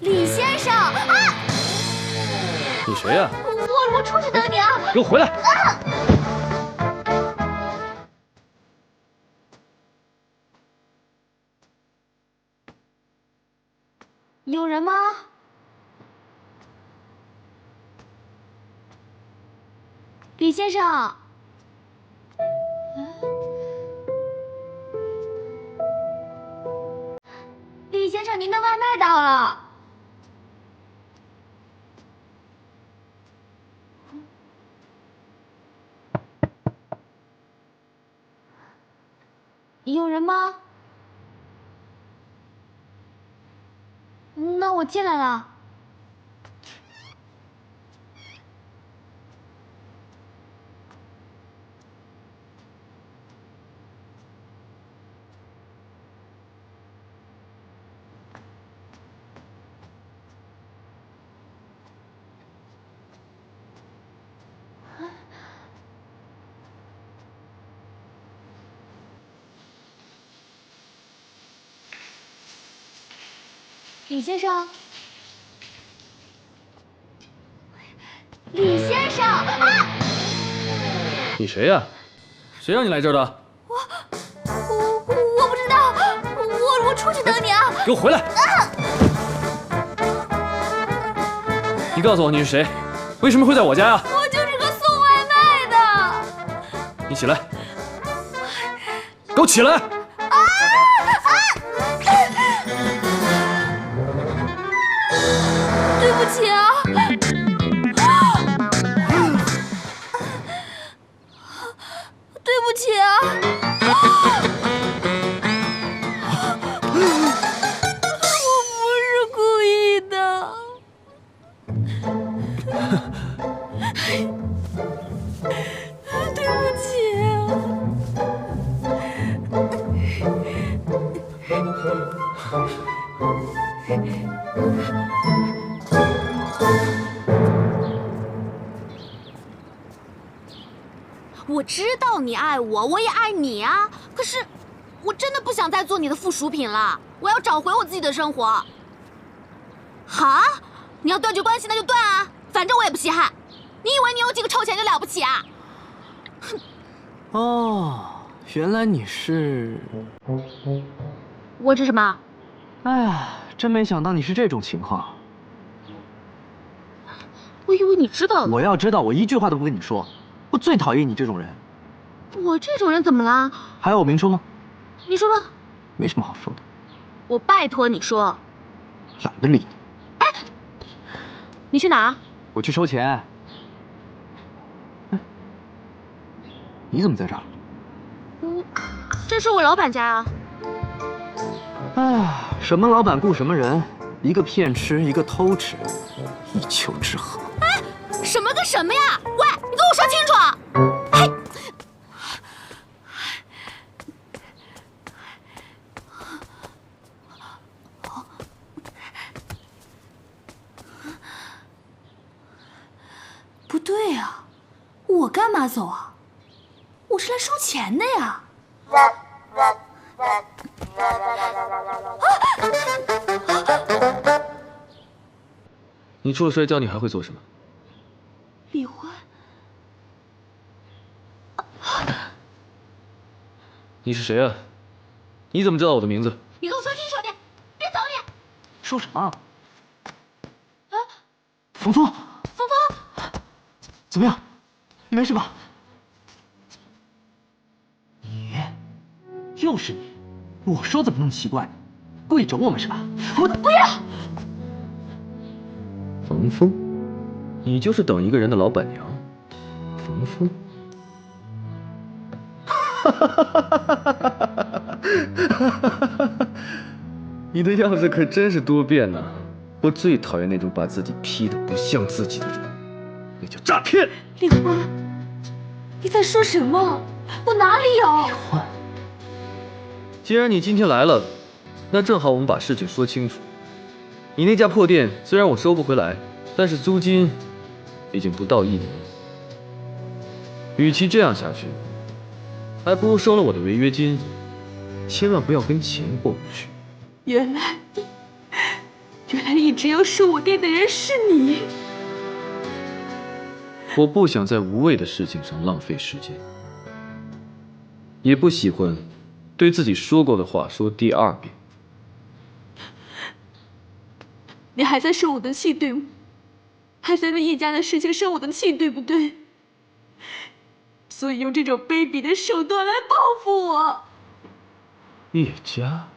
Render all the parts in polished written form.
李先生啊！你谁呀？我出去等你啊！给我回来！有人吗？李先生。 李先生，您的外卖到了。有人吗？那我进来了。李先生，李先生啊！你谁呀？谁让你来这儿的？我不知道，我出去等你啊！给我回来！你告诉我你是谁？为什么会在我家呀？我就是个送外卖的。你起来！给我起来！对不起啊！对不起啊！我不是故意的。对不起我知道你爱我，我也爱你啊。可是，我真的不想再做你的附属品了。我要找回我自己的生活。哈？你要断绝关系，那就断啊！反正我也不稀罕。你以为你有几个臭钱就了不起啊？哼！哦，原来你是……我是什么？哎呀，真没想到你是这种情况。我以为你知道了。我要知道，我一句话都不跟你说。我最讨厌你这种人。我这种人怎么了？还要我明说吗？你说吧。没什么好说的。我拜托你说。懒得理你。哎，你去哪？我去收钱。哎，你怎么在这儿？这是我老板家啊。哎呀，什么老板雇什么人，一个骗吃，一个偷吃，一丘之貉。哎，什么跟什么呀？喂，你跟我说清楚！哎，不对呀，我干嘛走啊？我是来收钱的呀。你除了摔跤，你还会做什么？离婚？你是谁啊？你怎么知道我的名字？你给我说清楚点，别走你！说什么？啊，冯峰，峰峰，怎么样？你没事吧？你，又是你！我说怎么那么奇怪？故意整我们是吧？我不要！冯峰，你就是等一个人的老板娘，冯峰。你的样子可真是多变呐！我最讨厌那种把自己 P 得不像自己的人，那叫诈骗。离婚？你在说什么？我哪里有？离婚？既然你今天来了，那正好我们把事情说清楚。你那家破店虽然我收不回来，但是租金已经不到1年。与其这样下去，还不如收了我的违约金，千万不要跟钱过不去。原来原来一直要收我店的人是你。我不想在无谓的事情上浪费时间，也不喜欢对自己说过的话说第二遍。你还在生我的气，对吗？还在为叶家的事情生我的气，对不对？所以用这种卑鄙的手段来报复我。叶家？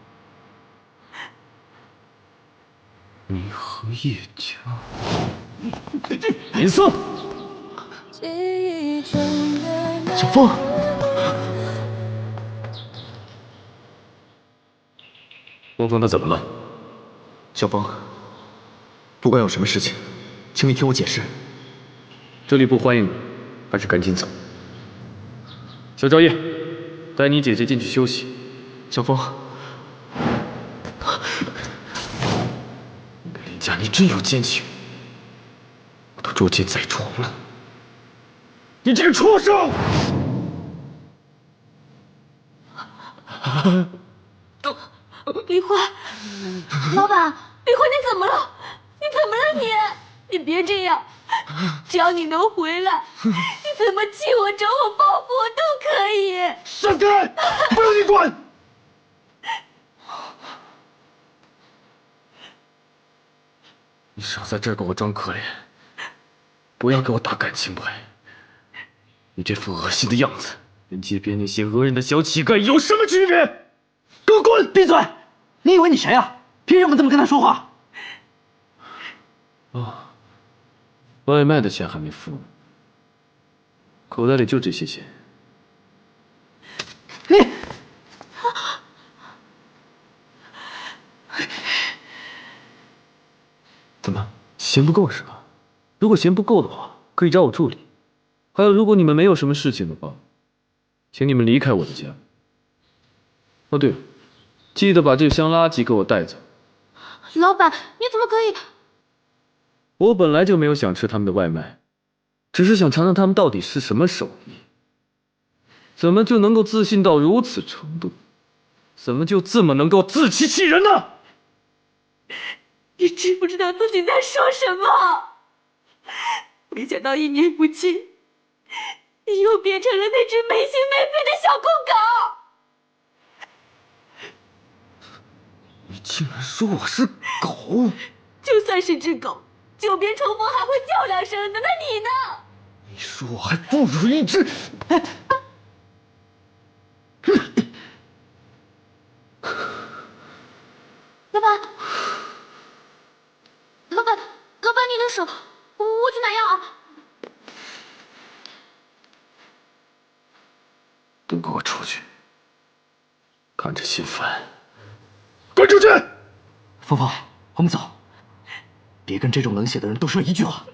你和叶家？林松，小凤，峰峰他怎么了？小凤，不管有什么事情，请你听我解释。这里不欢迎你，还是赶紧走。小赵叶，带你姐姐进去休息。小凤，林家，你真有奸情，我都捉奸在床了。你这个畜生！李欢，老板，李欢，你怎么了？你怎么了你？你别这样，只要你能回来，你怎么气我、找我、报复我都可以。闪开！不用你管！你少在这儿给我装可怜，不要给我打感情牌。你这副恶心的样子，跟街边那些讹人的小乞丐有什么区别？给我滚！闭嘴！你以为你谁啊？凭什么这么跟他说话？哦，外卖的钱还没付呢，口袋里就这些钱。你，怎么嫌不够是吧？如果嫌不够的话，可以找我助理。还有，如果你们没有什么事情的话，请你们离开我的家。哦，对了，记得把这箱垃圾给我带走。老板，你怎么可以？我本来就没有想吃他们的外卖，只是想尝尝他们到底是什么手艺。怎么就能够自信到如此程度？怎么就这么能够自欺欺人呢？你知不知道自己在说什么？没想到1年不见，你又变成了那只没心没肺的小公狗。你竟然说我是狗！就算是只狗，久别重逢还会叫两声的，那你呢？你说我还不如一只……老板，老板，你的手，我去拿药啊！都给我出去！看着心烦。滚出去！凤凤，我们走，别跟这种冷血的人多说一句话。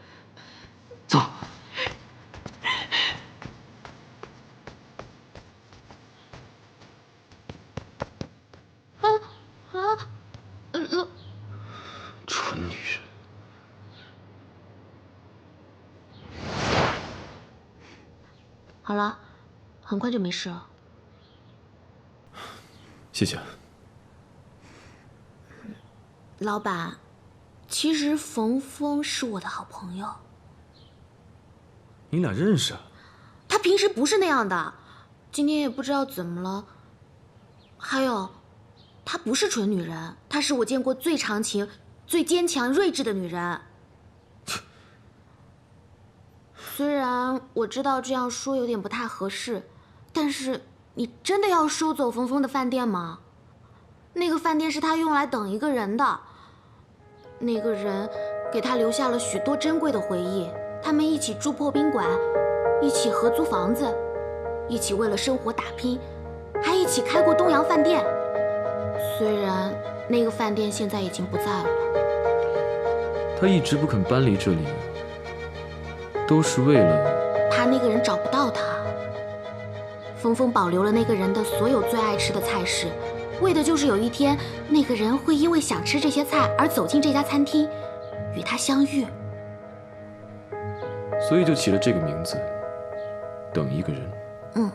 走。蠢女人。好了，很快就没事了。谢谢。老板，其实冯峰是我的好朋友。你俩认识啊？他平时不是那样的，今天也不知道怎么了。还有，她不是蠢女人，她是我见过最长情、最坚强、睿智的女人。虽然我知道这样说有点不太合适，但是你真的要收走冯峰的饭店吗？那个饭店是他用来等一个人的，那个人给他留下了许多珍贵的回忆。他们一起住破宾馆，一起合租房子，一起为了生活打拼，还一起开过东阳饭店。虽然那个饭店现在已经不在了。他一直不肯搬离这里，都是为了……怕那个人找不到他。峰峰保留了那个人的所有最爱吃的菜式，为的就是有一天那个人会因为想吃这些菜而走进这家餐厅，与他相遇。所以就起了这个名字，等一个人。嗯。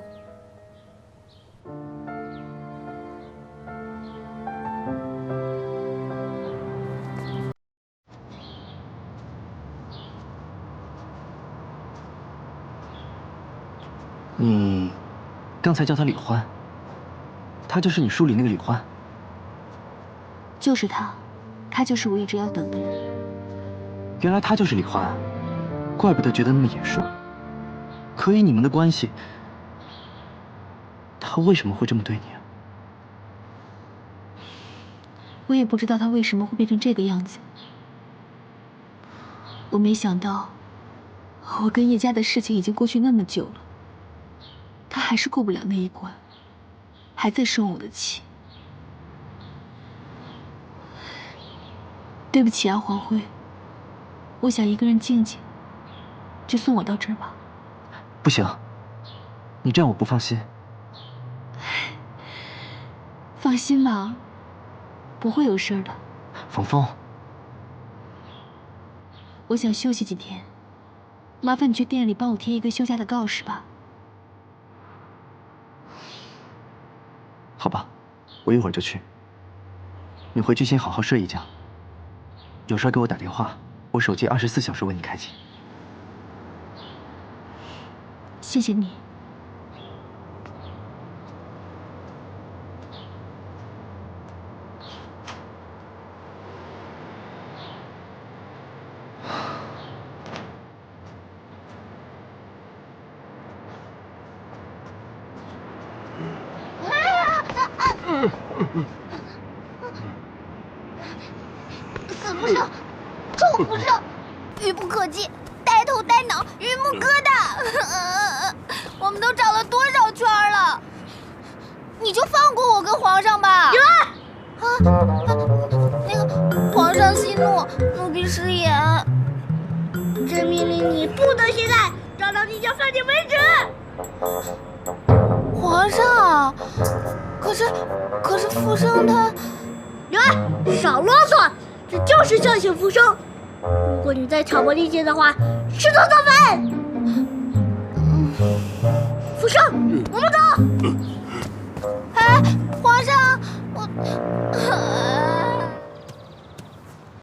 你刚才叫他李欢，他就是你书里那个李欢？就是他，他就是我一直要等的人。原来他就是李欢啊，怪不得觉得那么眼熟。可以你们的关系，他为什么会这么对你啊？我也不知道他为什么会变成这个样子。我没想到，我跟叶家的事情已经过去那么久了，他还是过不了那一关，还在生我的气。对不起啊，黄辉，我想一个人静静，就送我到这儿吧。不行，你这样我不放心。放心吧，不会有事的。冯峰，我想休息几天，麻烦你去店里帮我贴一个休假的告示吧。好吧，我一会儿就去。你回去先好好睡一觉，有事给我打电话，我手机24小时为你开机。谢谢你。死不生，臭不生，愚不可及，呆头呆脑，榆木疙瘩。我们都找了多少圈了？你就放过我跟皇上吧。那个皇上息怒，奴婢失言。朕命令你不得携带，找到你家饭店为止。皇上，可是复生他……员，少啰嗦，这就是孝心复生。如果你再挑拨离间的话，吃头造反。复生，我们走。